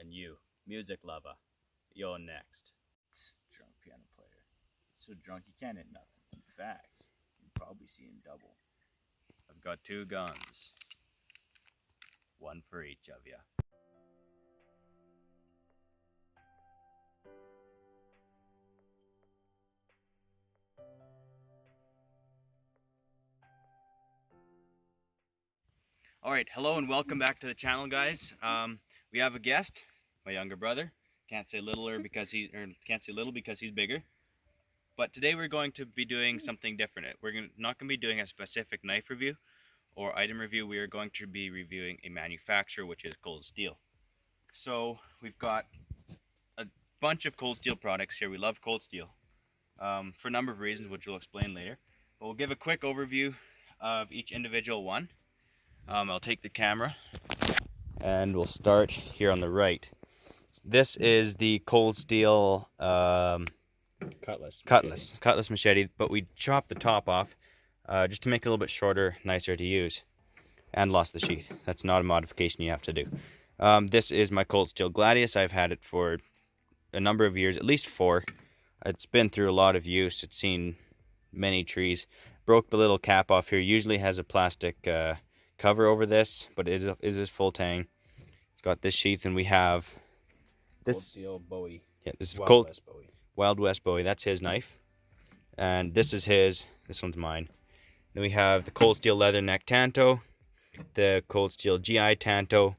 and you, music lover, you're next. Drunk piano player. So drunk you can't hit nothing. In fact, you probably see him double. I've got 2 guns, one for each of you. Alright, hello and welcome back to the channel, guys. We have a guest, my younger brother. Can't say little because he's bigger. But today we're going to be doing something different. We're not going to be doing a specific knife review or item review. We are going to be reviewing a manufacturer, which is Cold Steel. So we've got a bunch of Cold Steel products here. We love Cold Steel for a number of reasons, which we'll explain later. But we'll give a quick overview of each individual one. I'll take the camera and we'll start here on the right. This is the Cold Steel cutlass machete, but we chopped the top off just to make it a little bit shorter, nicer to use, and lost the sheath. That's not a modification you have to do. This is my Cold Steel Gladius. I've had it for a number of years, at least 4. It's been through a lot of use. It's seen many trees. Broke the little cap off here. Usually has a plastic cover over this, but it is a full tang. It's got this sheath, and we have this Cold Steel Bowie. Yeah, this is West Bowie. Wild West Bowie. That's his knife, and this is his. This one's mine. Then we have the Cold Steel Leatherneck Tanto, the Cold Steel GI Tanto,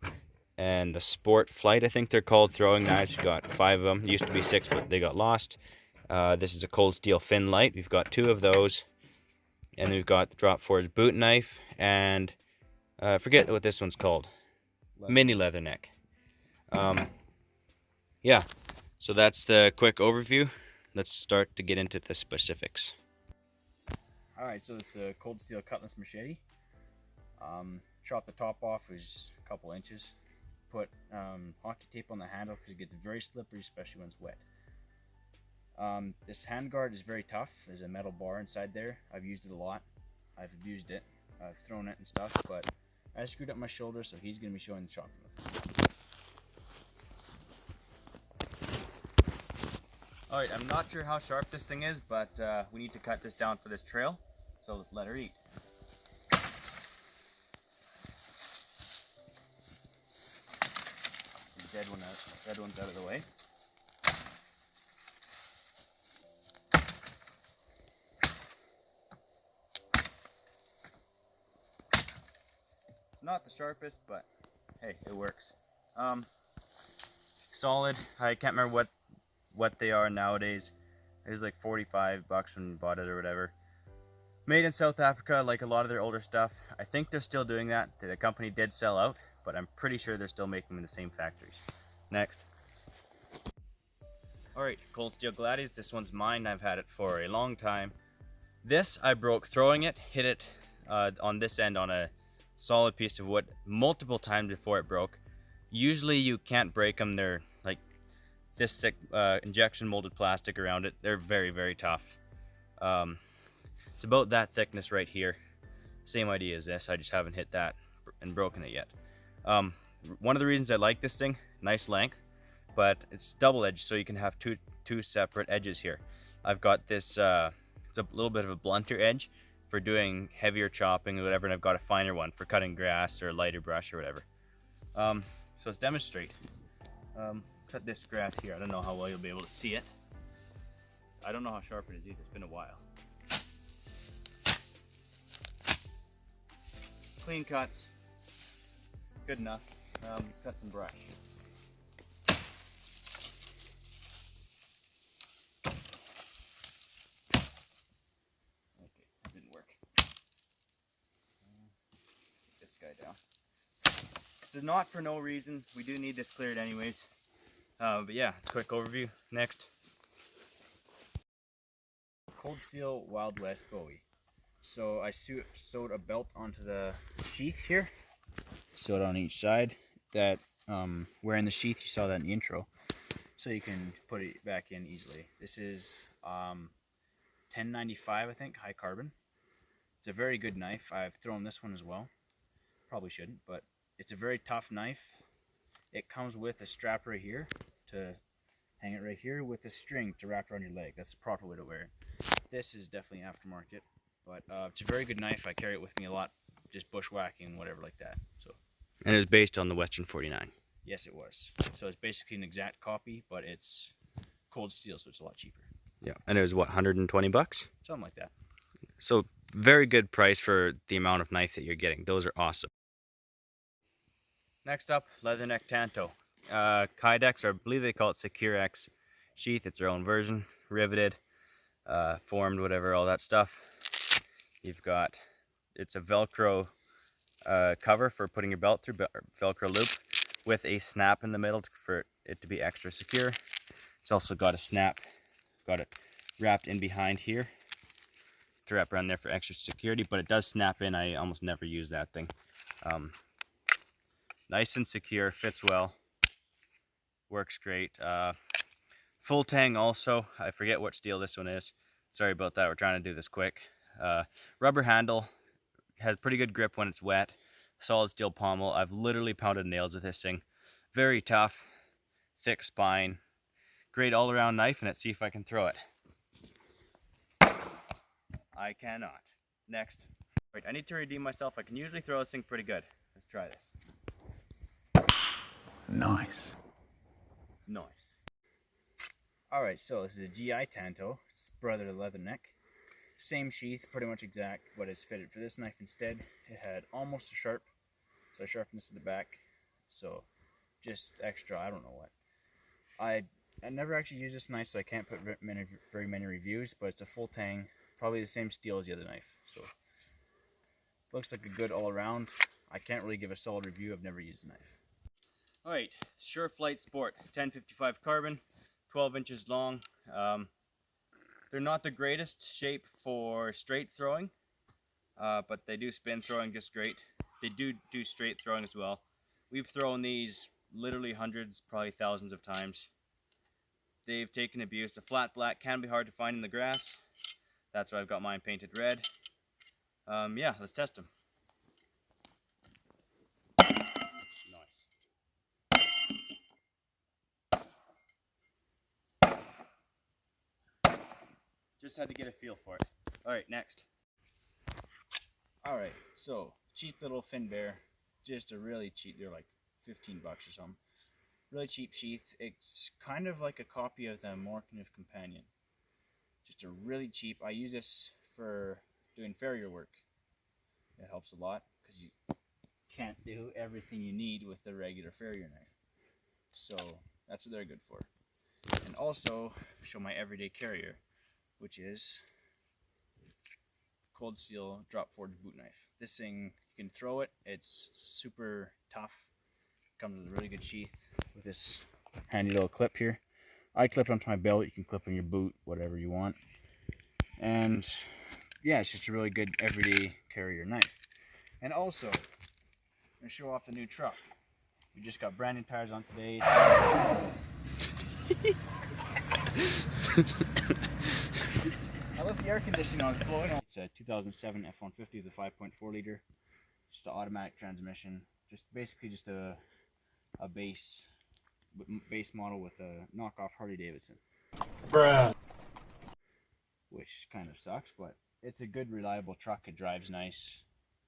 and the Sport Flight, I think they're called, throwing knives. We've got 5 of them. Used to be 6, but they got lost. This is a Cold Steel Fin Light. We've got 2 of those, and then we've got the Drop Forge boot knife, and I forget what this one's called. Mini Leatherneck. Yeah, so that's the quick overview. Let's start to get into the specifics. Alright, so it's a Cold Steel cutlass machete. Chop the top off is a couple inches. Put hockey tape on the handle because it gets very slippery, especially when it's wet. This handguard is very tough. There's a metal bar inside there. I've used it a lot. I've abused it. I've thrown it and stuff, but I screwed up my shoulder, so he's going to be showing the chopping move. Alright, I'm not sure how sharp this thing is, but we need to cut this down for this trail, so let's let her eat. The dead one's out of the way. It's not the sharpest, but hey, it works. Solid. I can't remember what they are nowadays. It was like 45 bucks when we bought it or whatever. Made in South Africa, like a lot of their older stuff. I think they're still doing that. The company did sell out, but I'm pretty sure they're still making them in the same factories. Next. Alright, Cold Steel Gladius. This one's mine. I've had it for a long time. This I broke throwing it. Hit it on this end on a solid piece of wood multiple times before it broke. Usually you can't break them. They're like this thick injection molded plastic around it. They're very, very tough. It's about that thickness right here. Same idea as this. I just haven't hit that and broken it yet. One of the reasons I like this thing, nice length, but it's double edged, so you can have two separate edges here. I've got this, it's a little bit of a blunter edge for doing heavier chopping or whatever, and I've got a finer one for cutting grass or a lighter brush or whatever. So let's demonstrate. Cut this grass here. I don't know how well you'll be able to see it. I don't know how sharp it is either. It's been a while. Clean cuts. Good enough. Let's cut some brush. Okay, that didn't work. Get this guy down. This is not for no reason. We do need this cleared anyways. But yeah, quick overview. Next. Cold Steel Wild West Bowie. So I sewed a belt onto the sheath here. Sewed on each side. That wearing the sheath, you saw that in the intro. So you can put it back in easily. This is 1095, I think, high carbon. It's a very good knife. I've thrown this one as well. Probably shouldn't, but it's a very tough knife. It comes with a strap right here to hang it right here with a string to wrap around your leg. That's the proper way to wear it. This is definitely aftermarket, but it's a very good knife. I carry it with me a lot, just bushwhacking and whatever like that. So. And it was based on the Western 49. Yes, it was. So it's basically an exact copy, but it's cold steel, so it's a lot cheaper. Yeah, and it was what, 120 bucks? Something like that. So very good price for the amount of knife that you're getting. Those are awesome. Next up, Leatherneck Tanto. Kydex, or I believe they call it Securex sheath. It's their own version, riveted, formed, whatever, all that stuff. You've got, it's a Velcro cover for putting your belt through, Velcro loop with a snap in the middle for it to be extra secure. It's also got a snap, got it wrapped in behind here to wrap around there for extra security, but it does snap in. I almost never use that thing. Nice and secure, fits well, works great. Full tang also. I forget what steel this one is. Sorry about that, we're trying to do this quick. Rubber handle, has pretty good grip when it's wet. Solid steel pommel. I've literally pounded nails with this thing. Very tough, thick spine. Great all-around knife, and let's see if I can throw it. I cannot. Next. Right, I need to redeem myself. I can usually throw this thing pretty good. Let's try this. Nice. Nice. Alright, so this is a GI Tanto. It's brother to Leatherneck. Same sheath, pretty much exact, but it's fitted for this knife instead. It had almost a sharp, so I sharpened this to the back. So just extra, I don't know what. I never actually used this knife, so I can't put very many reviews, but it's a full tang, probably the same steel as the other knife. So looks like a good all around. I can't really give a solid review. I've never used the knife. Alright, Sureflight Sport, 1055 carbon, 12 inches long. They're not the greatest shape for straight throwing, but they do spin throwing just great. They do straight throwing as well. We've thrown these literally hundreds, probably thousands of times. They've taken abuse. The flat black can be hard to find in the grass. That's why I've got mine painted red. Yeah, let's test them. Just had to get a feel for it. Alright, next. Alright, so cheap little fin bear. Just a really cheap, they're like 15 bucks or something. Really cheap sheath. It's kind of like a copy of the Morkniff Companion. Just a really cheap. I use this for doing farrier work. It helps a lot because you can't do everything you need with the regular farrier knife. So that's what they're good for. And also show my everyday carrier, which is cold steel drop forged boot knife. This thing, you can throw it. It's super tough. Comes with a really good sheath with this handy little clip here. I clip it onto my belt. You can clip on your boot, whatever you want. And yeah, it's just a really good everyday carrier knife. And also, I'm gonna show off the new truck. We just got brand new tires on today. I left the air conditioning on, it's blowing on. It's a 2007 F-150 with a 5.4 liter. Just an automatic transmission. Just basically just a base model with a knockoff Harley Davidson. Bruh. Which kind of sucks, but it's a good reliable truck. It drives nice,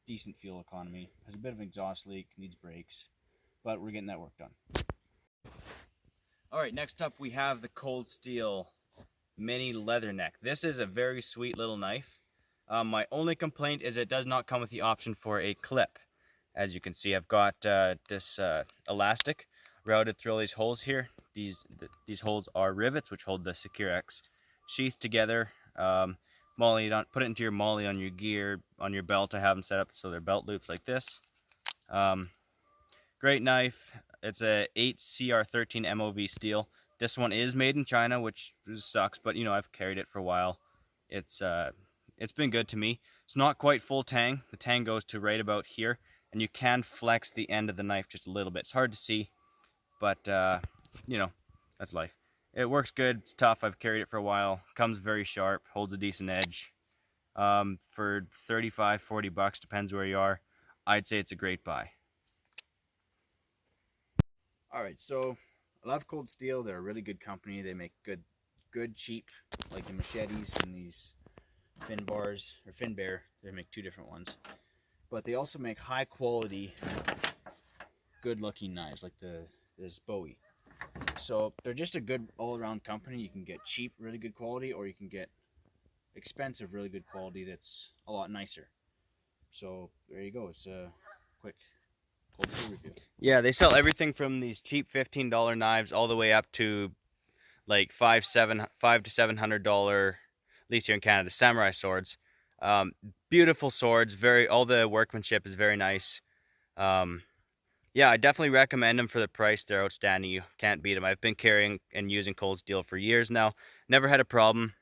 decent fuel economy, has a bit of an exhaust leak, needs brakes, but we're getting that work done. Alright, next up we have the Cold Steel Mini Leatherneck. This is a very sweet little knife. My only complaint is it does not come with the option for a clip. As you can see, I've got this elastic routed through all these holes here. These holes are rivets which hold the Securex sheath together. Molly, put it into your molly on your gear, on your belt. I have them set up so they're belt loops like this. Great knife. It's a 8CR13 MOV steel. This one is made in China, which sucks, but you know, I've carried it for a while. It's been good to me. It's not quite full tang. The tang goes to right about here, and you can flex the end of the knife just a little bit. It's hard to see, but you know, that's life. It works good. It's tough. I've carried it for a while. Comes very sharp. Holds a decent edge. For 35, 40 bucks, depends where you are. I'd say it's a great buy. All right, so I love Cold Steel. They're a really good company. They make good cheap, like the machetes and these fin bars, or fin bear. They make two different ones. But they also make high quality, good looking knives, like this Bowie. So they're just a good all around company. You can get cheap, really good quality, or you can get expensive, really good quality that's a lot nicer. So there you go. It's a quick Cold Steel review. Yeah, they sell everything from these cheap $15 knives all the way up to like $5 to $700, at least here in Canada, samurai swords. Beautiful swords. All the workmanship is very nice. Yeah, I definitely recommend them for the price. They're outstanding. You can't beat them. I've been carrying and using Cold Steel for years now. Never had a problem.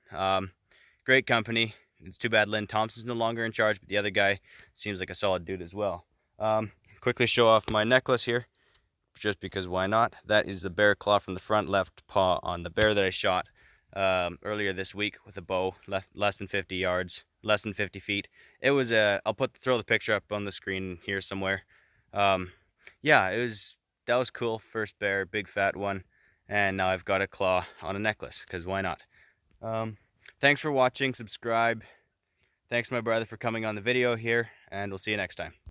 Great company. It's too bad Lynn Thompson's no longer in charge, but the other guy seems like a solid dude as well. Quickly show off my necklace here, just because why not? That is the bear claw from the front left paw on the bear that I shot earlier this week with a bow, less than 50 yards, less than 50 feet. It was I'll throw the picture up on the screen here somewhere. Yeah, that was cool. First bear, big fat one, and now I've got a claw on a necklace, because why not? Thanks for watching. Subscribe. Thanks my brother for coming on the video here, and we'll see you next time.